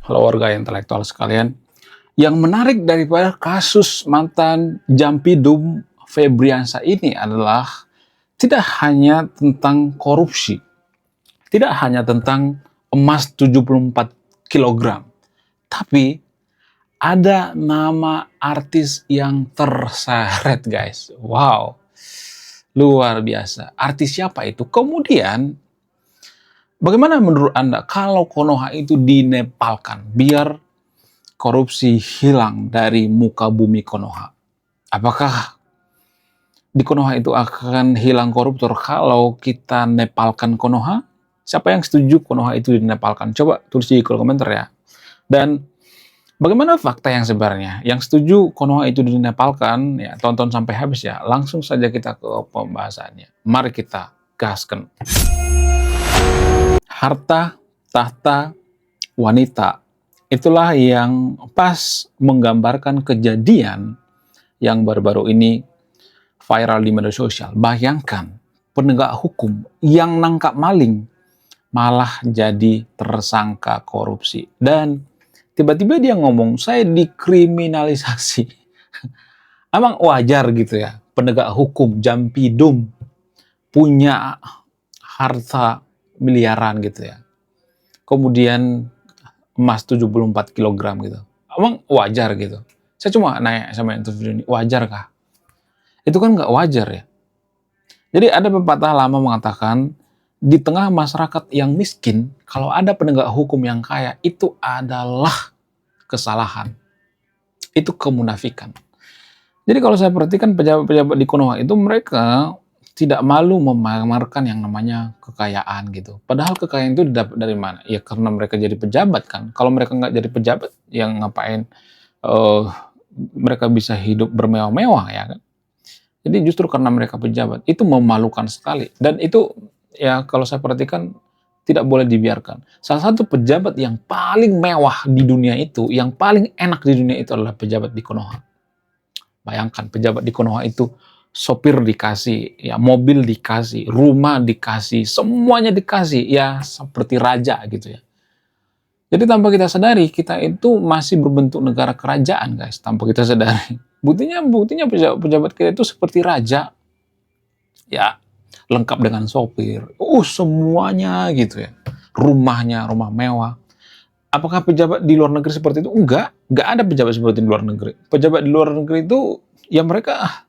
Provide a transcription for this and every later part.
Halo warga intelektual sekalian. Yang menarik daripada kasus mantan Jampidum Febriansyah ini adalah tidak hanya tentang korupsi, tidak hanya tentang emas 74 kilogram, tapi ada nama artis yang terseret, guys. Wow, luar biasa. Artis siapa itu? Kemudian, bagaimana menurut Anda kalau Konoha itu dinepalkan biar korupsi hilang dari muka bumi Konoha? Apakah di Konoha itu akan hilang koruptor kalau kita nepalkan Konoha? Siapa yang setuju Konoha itu dinepalkan? Coba tulis di kolom komentar ya. Dan bagaimana fakta yang sebenarnya? Yang setuju Konoha itu dinepalkan, ya tonton sampai habis ya. Langsung saja kita ke pembahasannya. Mari kita gaskan. Harta, tahta, wanita. Itulah yang pas menggambarkan kejadian yang baru-baru ini viral di media sosial. Bayangkan, penegak hukum yang nangkap maling malah jadi tersangka korupsi. Dan tiba-tiba dia ngomong, saya dikriminalisasi. Emang wajar gitu ya, penegak hukum Jampidum punya harta miliaran gitu ya. Kemudian emas 74 kilogram gitu. Emang wajar gitu? Saya cuma nanya sama yang video ini, wajar kah? Itu kan nggak wajar ya. Jadi ada pepatah lama mengatakan, di tengah masyarakat yang miskin, kalau ada penegak hukum yang kaya, itu adalah kesalahan. Itu kemunafikan. Jadi kalau saya perhatikan pejabat-pejabat di Konoha itu, mereka tidak malu memamerkan yang namanya kekayaan gitu. Padahal kekayaan itu didapat dari mana? Ya karena mereka jadi pejabat kan. Kalau mereka nggak jadi pejabat, yang ngapain mereka bisa hidup bermewah-mewah ya kan? Jadi justru karena mereka pejabat, itu memalukan sekali. Dan itu ya kalau saya perhatikan tidak boleh dibiarkan. Salah satu pejabat yang paling mewah di dunia itu, yang paling enak di dunia itu adalah pejabat di Konoha. Bayangkan pejabat di Konoha itu sopir dikasih, ya mobil dikasih, rumah dikasih, semuanya dikasih, ya seperti raja gitu ya. Jadi tanpa kita sadari, kita itu masih berbentuk negara kerajaan, guys, tanpa kita sadari. Buktinya pejabat kita itu seperti raja, ya lengkap dengan sopir, semuanya gitu ya. Rumahnya, rumah mewah. Apakah pejabat di luar negeri seperti itu? Enggak ada pejabat seperti di luar negeri. Pejabat di luar negeri itu, ya mereka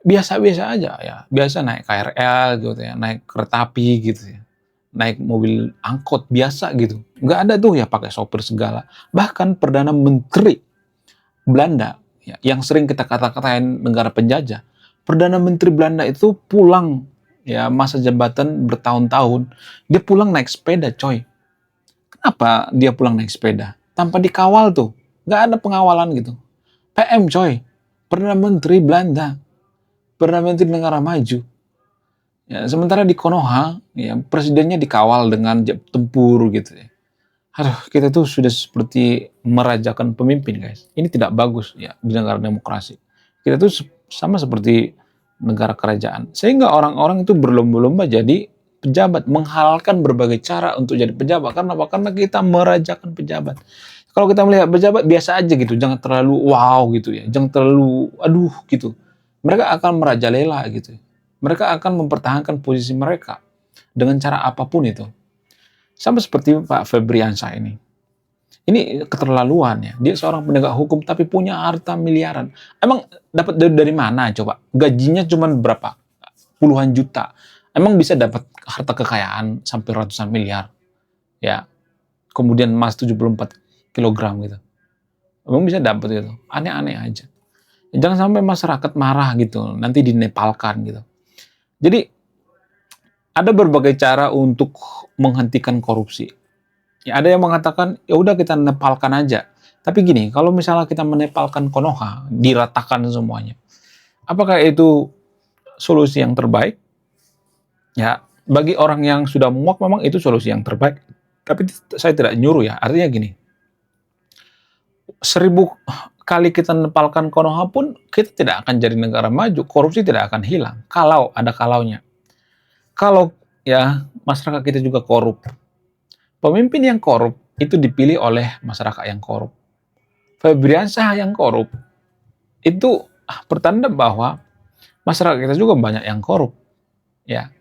biasa-biasa aja ya. Biasa naik KRL gitu ya, naik kereta api gitu ya. Naik mobil angkot biasa gitu. Nggak ada tuh ya pakai sopir segala. Bahkan Perdana Menteri Belanda, ya, yang sering kita kata-katain negara penjajah, Perdana Menteri Belanda itu pulang ya masa jabatan bertahun-tahun, dia pulang naik sepeda, coy. Kenapa dia pulang naik sepeda? Tanpa dikawal tuh, nggak ada pengawalan gitu. PM, coy, Perdana Menteri Belanda, Perdana Menteri negara maju. Ya, sementara di Konoha, ya, presidennya dikawal dengan jet tempur gitu ya. Aduh, kita tuh sudah seperti merajakan pemimpin, guys. Ini tidak bagus ya di negara demokrasi. Kita tuh sama seperti negara kerajaan. Sehingga orang-orang itu berlomba-lomba jadi pejabat, menghalalkan berbagai cara untuk jadi pejabat. Karena apa? Karena kita merajakan pejabat. Kalau kita melihat pejabat biasa aja gitu, jangan terlalu wow gitu ya, jangan terlalu aduh gitu. Mereka akan merajalela gitu. Mereka akan mempertahankan posisi mereka dengan cara apapun itu. Sama seperti Pak Febriansyah ini. Ini keterlaluan ya. Dia seorang penegak hukum tapi punya harta miliaran. Emang dapat dari mana coba? Gajinya cuma berapa? Puluhan juta. Emang bisa dapat harta kekayaan sampai ratusan miliar? Ya. Kemudian emas 74 kilogram gitu. Emang bisa dapat gitu? Aneh-aneh aja. Jangan sampai masyarakat marah gitu. Nanti dinepalkan gitu. Jadi ada berbagai cara untuk menghentikan korupsi. Ya, ada yang mengatakan ya udah kita nepalkan aja. Tapi gini, kalau misalnya kita menepalkan Konoha, diratakan semuanya, apakah itu solusi yang terbaik? Ya, bagi orang yang sudah muak memang itu solusi yang terbaik. Tapi saya tidak nyuruh ya. Artinya gini, 1000 kali kita nepalkan Konoha pun kita tidak akan jadi negara maju. Korupsi tidak akan hilang. Kalau ada kalaunya. Kalau ya masyarakat kita juga korup. Pemimpin yang korup itu dipilih oleh masyarakat yang korup. Febriansyah yang korup, itu pertanda bahwa masyarakat kita juga banyak yang korup. Ya,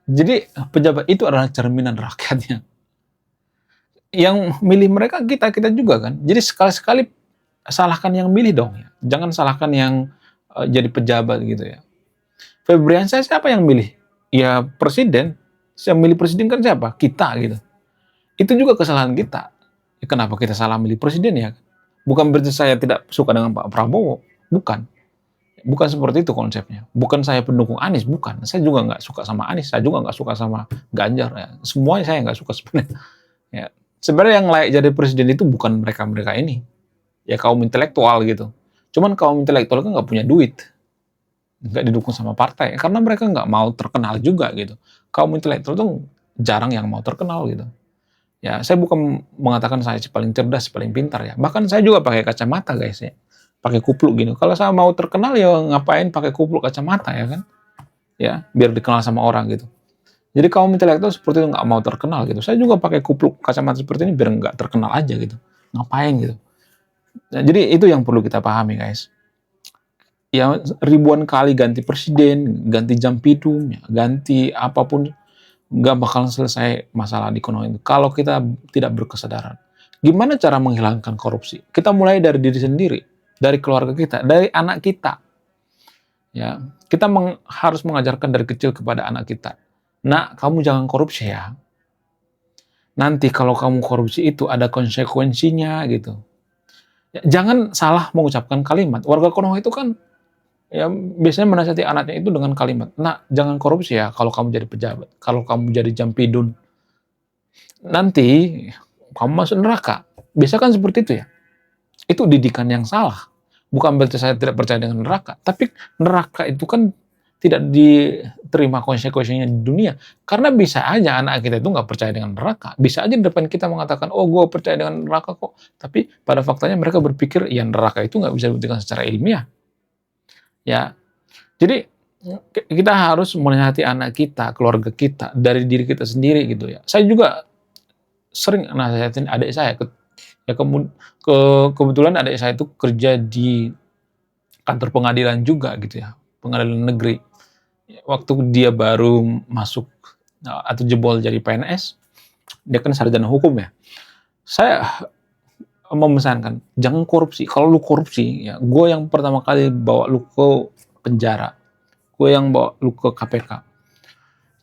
jadi pejabat itu adalah cerminan rakyatnya. Yang milih mereka kita juga kan. Jadi sekali-sekali salahkan yang milih dong ya. Jangan salahkan yang jadi pejabat gitu ya. Febriansyah siapa yang milih? Ya presiden. Yang milih presiden kan siapa? Kita gitu. Itu juga kesalahan kita. Ya, kenapa kita salah milih presiden ya? Bukan berarti saya tidak suka dengan Pak Prabowo. Bukan. Bukan seperti itu konsepnya. Bukan saya pendukung Anies, bukan. Saya juga nggak suka sama Anies, saya juga nggak suka sama Ganjar. Ya. Semuanya saya nggak suka sebenarnya. Ya. Sebenarnya yang layak jadi presiden itu bukan mereka-mereka ini. Ya kaum intelektual gitu. Cuman kaum intelektual kan nggak punya duit. Nggak didukung sama partai. Karena mereka nggak mau terkenal juga gitu. Kaum intelektual tuh jarang yang mau terkenal gitu. Ya, saya bukan mengatakan saya paling cerdas, paling pintar ya. Bahkan saya juga pakai kacamata guys ya. Pakai kupluk gini. Kalau saya mau terkenal ya ngapain pakai kupluk kacamata ya kan? Ya, biar dikenal sama orang gitu. Jadi kaum intelektual seperti itu nggak mau terkenal gitu. Saya juga pakai kupluk kacamata seperti ini biar nggak terkenal aja gitu. Ngapain gitu. Nah, jadi itu yang perlu kita pahami guys. Ya ribuan kali ganti presiden, ganti jam pidum, ya, ganti apapun nggak bakal selesai masalah di ekonomi itu kalau kita tidak berkesadaran. Gimana cara menghilangkan korupsi? Kita mulai dari diri sendiri, dari keluarga kita, dari anak kita. Ya, kita harus mengajarkan dari kecil kepada anak kita. Nak, kamu jangan korupsi ya. Nanti kalau kamu korupsi itu ada konsekuensinya gitu. Ya, jangan salah mengucapkan kalimat. Warga Konoha itu kan ya biasanya menasihati anaknya itu dengan kalimat, nak jangan korupsi ya kalau kamu jadi pejabat, kalau kamu jadi jampidun, nanti kamu masuk neraka. Biasa kan seperti itu ya. Itu didikan yang salah. Bukan berarti saya tidak percaya dengan neraka, tapi neraka itu kan tidak diterima konsekuensinya di dunia. Karena bisa aja anak kita itu nggak percaya dengan neraka. Bisa aja di depan kita mengatakan, oh gue percaya dengan neraka kok. Tapi pada faktanya mereka berpikir, ya neraka itu nggak bisa dibuktikan secara ilmiah. Ya, jadi kita harus menasihati anak kita, keluarga kita, dari diri kita sendiri gitu ya. Saya juga sering nasihatin adik saya. Ya kebetulan adik saya itu kerja di kantor pengadilan juga gitu ya, pengadilan negeri. Waktu dia baru masuk atau jebol jadi PNS, dia kan sarjana hukum ya. Saya memesankan, jangan korupsi. Kalau lu korupsi, ya gue yang pertama kali bawa lu ke penjara. Gue yang bawa lu ke KPK.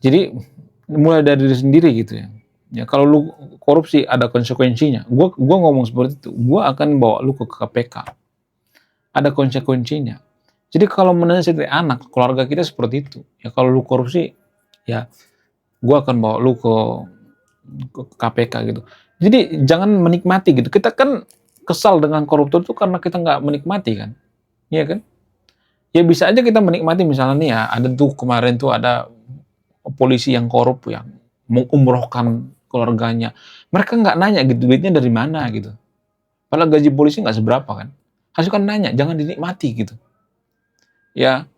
Jadi mulai dari diri sendiri gitu ya. Ya kalau lu korupsi ada konsekuensinya. Gue ngomong seperti itu. Gue akan bawa lu ke KPK. Ada konsekuensinya. Jadi kalau menasihati anak, keluarga kita seperti itu. Ya kalau lu korupsi, ya gue akan bawa lu ke KPK gitu. Jadi jangan menikmati gitu. Kita kan kesal dengan koruptor itu karena kita nggak menikmati kan. Iya kan? Ya bisa aja kita menikmati misalnya nih ya, ada tuh kemarin tuh ada polisi yang korup yang mengumrohkan keluarganya. Mereka nggak nanya gitu, duitnya dari mana gitu. Padahal gaji polisi nggak seberapa kan. Harus kan nanya, jangan dinikmati gitu. Ya,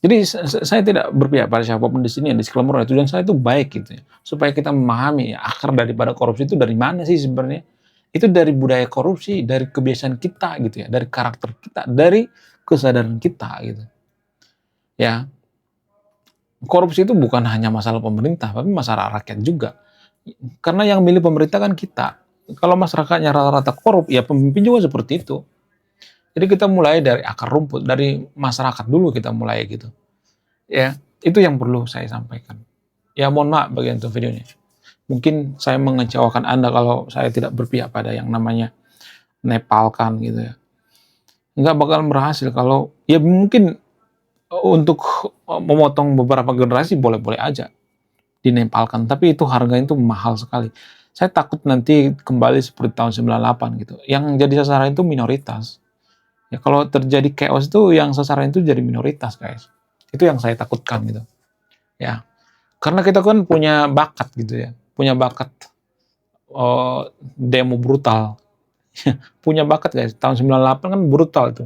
jadi saya tidak berpihak pada siapapun di sini, yang disclaimer tujuan saya itu baik gitu ya. Supaya kita memahami ya, akar daripada korupsi itu dari mana sih sebenarnya. Itu dari budaya korupsi, dari kebiasaan kita gitu ya, dari karakter kita, dari kesadaran kita gitu. Ya, korupsi itu bukan hanya masalah pemerintah, tapi masalah rakyat juga. Karena yang milih pemerintah kan kita. Kalau masyarakatnya rata-rata korup, ya pemimpin juga seperti itu. Jadi kita mulai dari akar rumput, dari masyarakat dulu kita mulai gitu. Ya, itu yang perlu saya sampaikan. Ya mohon maaf bagian itu videonya. Mungkin saya mengecewakan Anda kalau saya tidak berpihak pada yang namanya nepalkan gitu ya. Nggak bakal berhasil kalau, ya mungkin untuk memotong beberapa generasi boleh-boleh aja dinepalkan, tapi itu harganya itu mahal sekali. Saya takut nanti kembali seperti tahun 98 gitu. Yang jadi sasaran itu minoritas. Ya kalau terjadi chaos itu yang sasaran itu jadi minoritas, guys. Itu yang saya takutkan gitu. Ya. Karena kita kan punya bakat gitu ya. Punya bakat demo brutal. Punya bakat, guys. Tahun 98 kan brutal itu.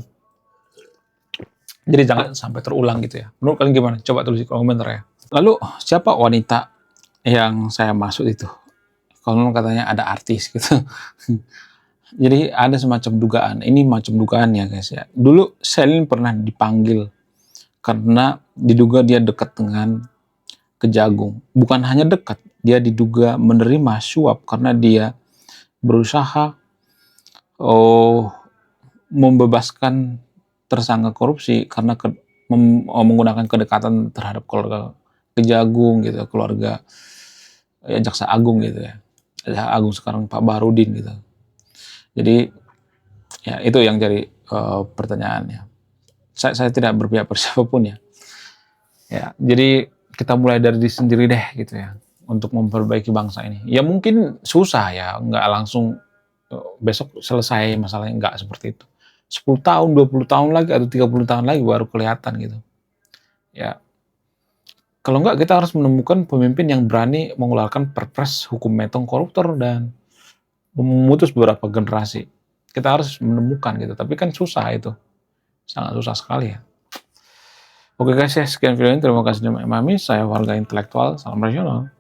Jadi jangan sampai terulang gitu ya. Menurut kalian gimana? Coba tulis di kolom komentar ya. Lalu siapa wanita yang saya maksud itu? Konon katanya ada artis gitu. Jadi ada semacam dugaan, ini macam dugaan ya guys ya. Dulu Selin pernah dipanggil karena diduga dia dekat dengan Kejagung. Bukan hanya dekat, dia diduga menerima suap karena dia berusaha membebaskan tersangka korupsi karena menggunakan kedekatan terhadap keluarga Kejagung gitu, keluarga ya Jaksa Agung gitu ya. Jaksa Agung sekarang Pak Baharudin gitu. Jadi ya itu yang jadi pertanyaannya. Saya tidak berpihak pada siapapun ya. Ya, jadi kita mulai dari diri sendiri deh gitu ya untuk memperbaiki bangsa ini. Ya mungkin susah ya, nggak langsung besok selesai masalahnya, nggak seperti itu. 10 tahun, 20 tahun lagi atau 30 tahun lagi baru kelihatan gitu. Ya, kalau nggak kita harus menemukan pemimpin yang berani mengeluarkan perpres hukum metong koruptor dan memutus beberapa generasi. Kita harus menemukan gitu, tapi kan susah itu. Sangat susah sekali ya. Oke guys ya, sekian video ini. Terima kasih sudah memahami. Saya warga intelektual, salam rasional.